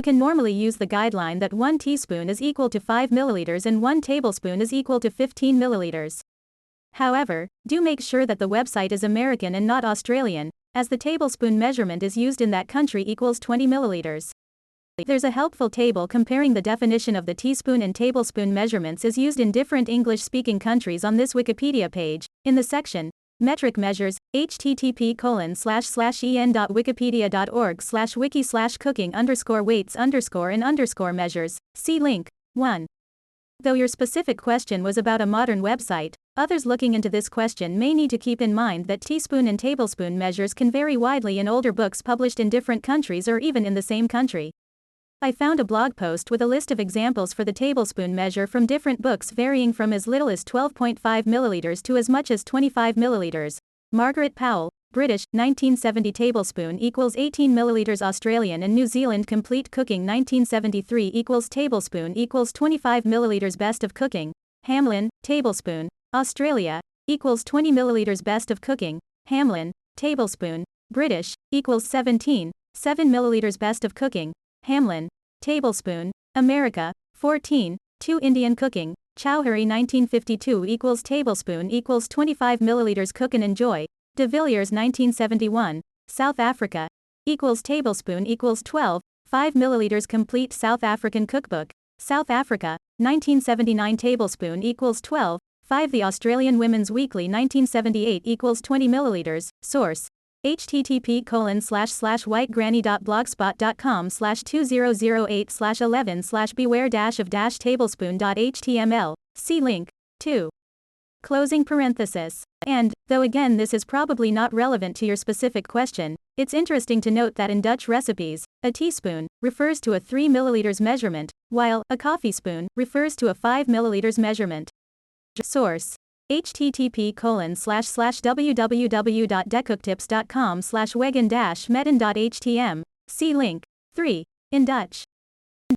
can normally use the guideline that 1 teaspoon is equal to 5 milliliters and 1 tablespoon is equal to 15 milliliters. However, do make sure that the website is American and not Australian, as the tablespoon measurement is used in that country equals 20 milliliters. There's a helpful table comparing the definition of the teaspoon and tablespoon measurements is used in different English-speaking countries on this Wikipedia page, in the section, Metric Measures, http://en.wikipedia.org/wiki/cooking_weights_and_measures, see link. 1. Though your specific question was about a modern website, others looking into this question may need to keep in mind that teaspoon and tablespoon measures can vary widely in older books published in different countries or even in the same country. I found a blog post with a list of examples for the tablespoon measure from different books varying from as little as 12.5 milliliters to as much as 25 milliliters. Margaret Powell, British, 1970 tablespoon equals 18 milliliters Australian and New Zealand Complete Cooking 1973 equals tablespoon equals 25 milliliters Best of Cooking. Hamlin, tablespoon, Australia, equals 20 milliliters Best of Cooking. Hamlin, tablespoon, British, equals 7 milliliters Best of Cooking. Hamlin, tablespoon, America, 14, 2 Indian Cooking, Chowdhury 1952 equals tablespoon equals 25 milliliters Cook and Enjoy, De Villiers 1971, South Africa, equals tablespoon equals 12, 5 milliliters Complete South African Cookbook, South Africa, 1979 tablespoon equals 12, 5 The Australian Women's Weekly 1978 equals 20 milliliters, source, http://whitegranny.blogspot.com/2008/11/beware-of-tablespoon.html, see link. 2. Closing parenthesis. And, though again this is probably not relevant to your specific question, it's interesting to note that in Dutch recipes, a teaspoon refers to a 3 milliliters measurement, while a coffee spoon refers to a 5 milliliters measurement. Source: http://www.decooktips.com/wegan-metten.htm, see link. 3. In Dutch.